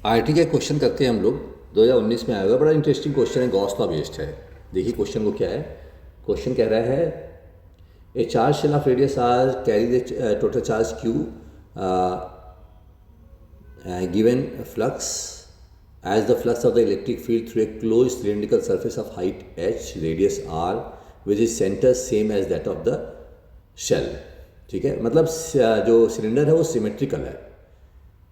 IIT का question करते हैं हम लोग। 2019 में आया हुआ, बड़ा इंटरेस्टिंग क्वेश्चन है, गॉस लॉ बेस्ड है। देखिए क्वेश्चन को क्या है। क्वेश्चन कह रहा है a charge shell of radius R carry the total charge Q given flux as the flux of the electric field through a closed cylindrical surface of height h, radius r, which is center same as that of the shell। ठीक है, मतलब जो cylinder है वो symmetrical है।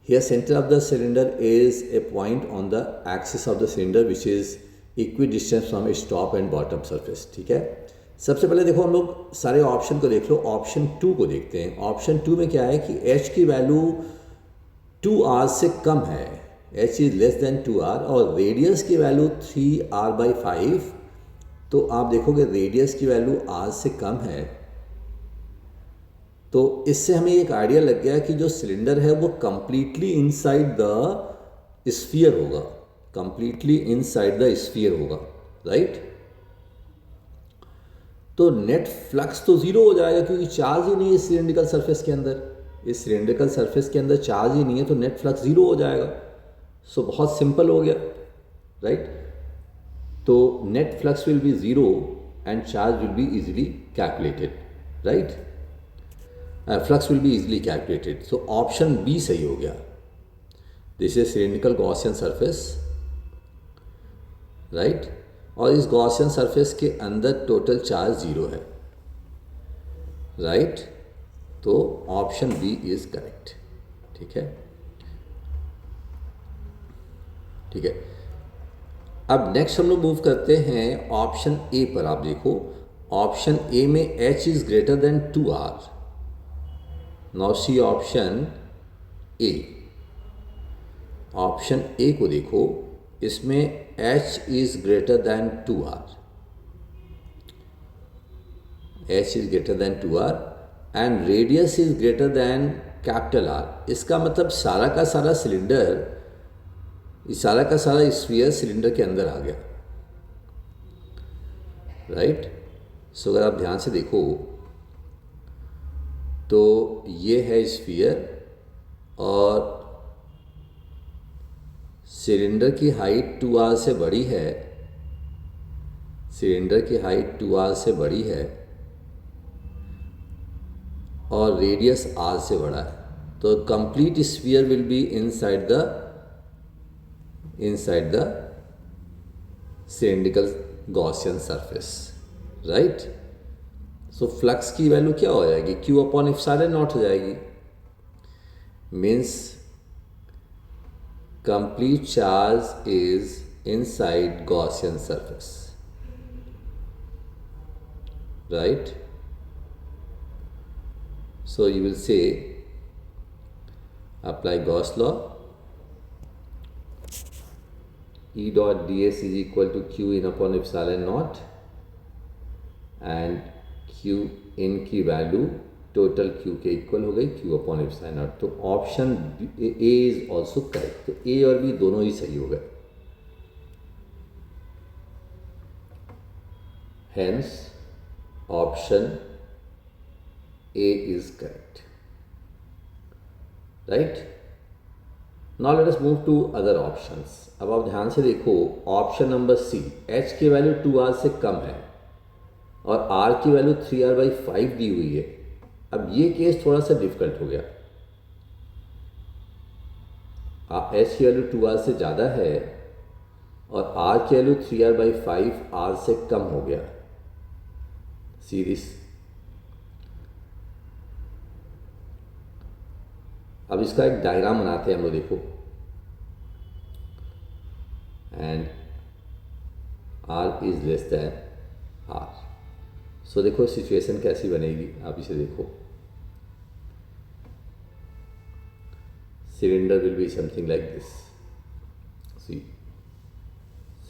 Here center of the cylinder is a point on the axis of the cylinder which is equidistant from its top and bottom surface। ठीक है, सबसे पहले देखो हम लोग सारे ऑप्शन को देख लो। ऑप्शन 2 को देखते हैं। ऑप्शन 2 में क्या है कि h की वैल्यू 2r से कम है, h is less than 2r, और रेडियस की वैल्यू 3r/5। तो आप देखोगे रेडियस की वैल्यू r से कम है, तो इससे हमें एक आइडिया लग गया कि जो सिलेंडर है वो कंप्लीटली इनसाइड द स्फीयर होगा, कंप्लीटली इनसाइड द स्फीयर होगा, राइट। तो नेट फ्लक्स तो ज़ीरो हो जाएगा क्योंकि चार्ज ही नहीं है सिलेंड्रिकल सरफेस के अंदर। इस सिलेंड्रिकल सरफेस के अंदर चार्ज ही नहीं है, तो नेट फ्लक्स ज़ीरो हो जाएगा। सो बहुत सिंपल हो गया, राइट। तो net flux will be zero and charge will be easily calculated, right. Flux will be easily calculated. So option B सही हो गया। This is cylindrical Gaussian surface, right. और इस गॉसियन सरफेस के अंदर टोटल चार्ज ज़ीरो है, right. तो option B is correct. ठीक है, ठीक है। अब नेक्स्ट हम लोग मूव करते हैं ऑप्शन ए पर। आप देखो ऑप्शन ए में h is greater than 2r। Now see option A. Option A को देखो, इसमें h is greater than 2r, h is greater than 2r and radius is greater than capital R। इसका मतलब सारा का सारा सिलेंडर, सारा का सारा स्फीयर सिलेंडर के अंदर आ गया, राइट। सो अगर आप ध्यान से देखो तो ये है स्फीयर और सिलेंडर की हाइट 2r से बड़ी है, सिलेंडर की हाइट 2r से बड़ी है और रेडियस r से बड़ा है। तो complete sphere will be inside the cylindrical Gaussian surface, right. So flux की वैल्यू क्या हो जाएगी, Q/ε0 हो जाएगी। Means complete charge is inside Gaussian surface, right. So you will say apply Gauss law, E dot ds is equal to q in upon epsilon naught and q in की value total q के equal हो गई Q/ε0। तो option A is also correct. तो A और B दोनों ही सही हो गए। Hence option A is correct, right. Now let us move to other options. अब आप ध्यान से देखो ऑप्शन नंबर सी, h की वैल्यू 2r से कम है और r की वैल्यू 3r/5 दी हुई है। अब ये केस थोड़ा सा डिफिकल्ट हो गया। h की वैल्यू 2r से ज़्यादा है और r की वैल्यू 3r/5 r से कम हो गया। सीरीज अब इसका एक डायग्राम बनाते हैं हम लोग, देखो। And r is less than r। So देखो सिचुएशन कैसी बनेगी, आप इसे देखो। Cylinder will be something like this. See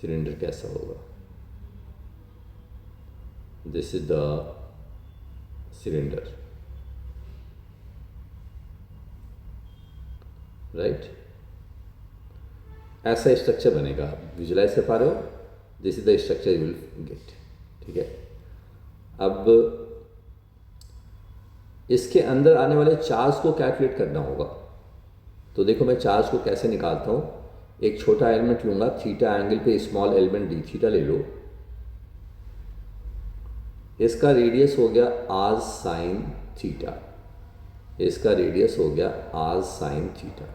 cylinder कैसा होगा, this is the cylinder, right. ऐसा स्ट्रक्चर बनेगा, आप विजुलाइज कर पा रहे हो। This is the structure you will get, ठीक है। अब इसके अंदर आने वाले चार्ज को कैलकुलेट करना होगा। तो देखो मैं चार्ज को कैसे निकालता हूँ। एक छोटा एलिमेंट लूँगा, थीटा एंगल पे स्मॉल एलिमेंट डी थीटा ले लो, इसका रेडियस हो गया आर साइन थीटा, इसका रेडियस हो गया r sine theta,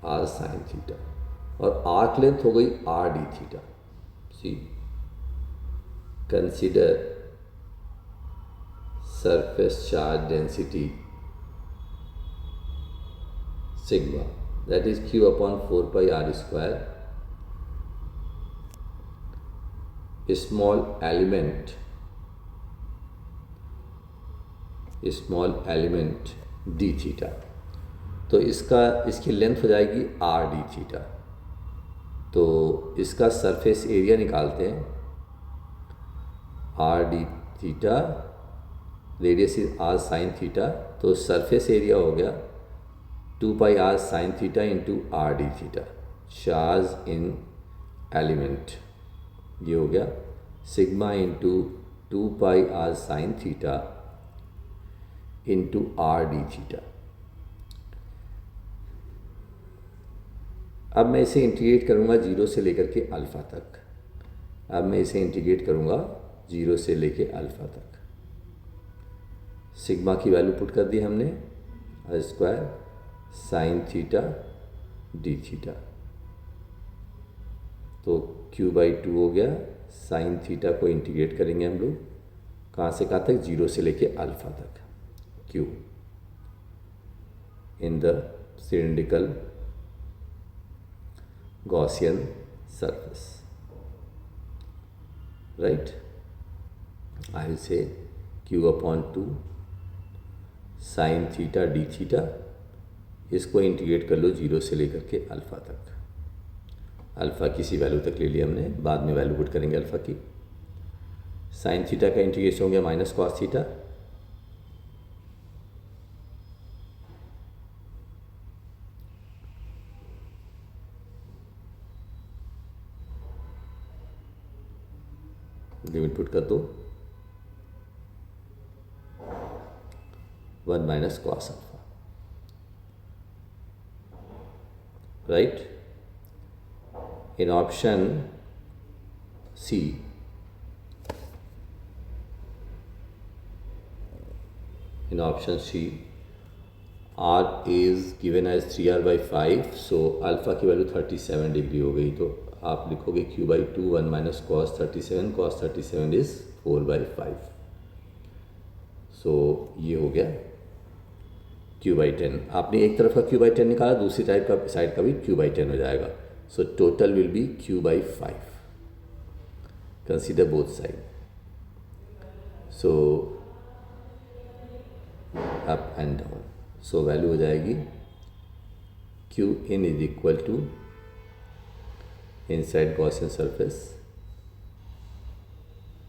r sine theta, और आर्क लेंथ हो गई r d theta. See consider surface charge density sigma, that is q upon 4 pi r square, small element d theta. तो इसकी length हो जाएगी आर डी थीटा। तो इसका surface area निकालते हैं, r d theta, radius is r sine theta, तो surface area हो गया 2 pi r sine theta into r d theta. Charge in element ये हो गया sigma into 2 pi r sine theta into r d theta. अब मैं इसे integrate करूँगा 0 से लेकर के अल्फ़ा तक। अब मैं इसे इंटीग्रेट करूँगा 0 से लेके अल्फ़ा तक। सिग्मा की वैल्यू पुट कर दी हमने, r square sine theta d theta, तो q/2 हो गया। साइन थीटा को इंटीग्रेट करेंगे हम लोग कहाँ से कहाँ तक, 0 से लेके अल्फ़ा तक। q in the cylindrical Gaussian surface, right? I will say q upon 2 sign theta d theta, इसको इंटीग्रेट कर लो 0 से लेकर के अल्फ़ा तक। अल्फ़ा किसी वैल्यू तक ले लिया हमने, बाद में वैल्यू पुट करेंगे अल्फ़ा की। साइन थीटा का इंटीग्रेशन हो गया minus cos theta, limit put कर दो, 1 minus cos alpha, right. In option C R is given as 3r/5, so alpha की वैल्यू 37 डिग्री हो गई, तो आप लिखोगे q/2 1 minus cos 37, cos 37 is 4/5, so ये हो गया q/10। आपने एक तरफ का q/10 निकाला, दूसरी साइड का भी q/10 हो जाएगा, so total will be q/5। Consider both side, so up and down, so value हो जाएगी q in is equal to inside Gaussian surface,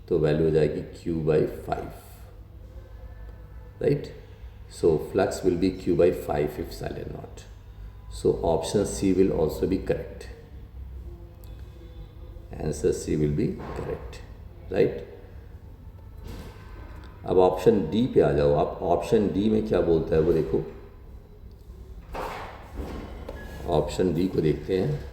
तो वैल्यू हो जाएगी q/5, right. So flux will be q/5 epsilon naught, so option C will also be correct, answer C will be correct, right. अब option D पे आ जाओ आप। Option D में क्या बोलता है वो देखो, ऑप्शन डी को देखते हैं।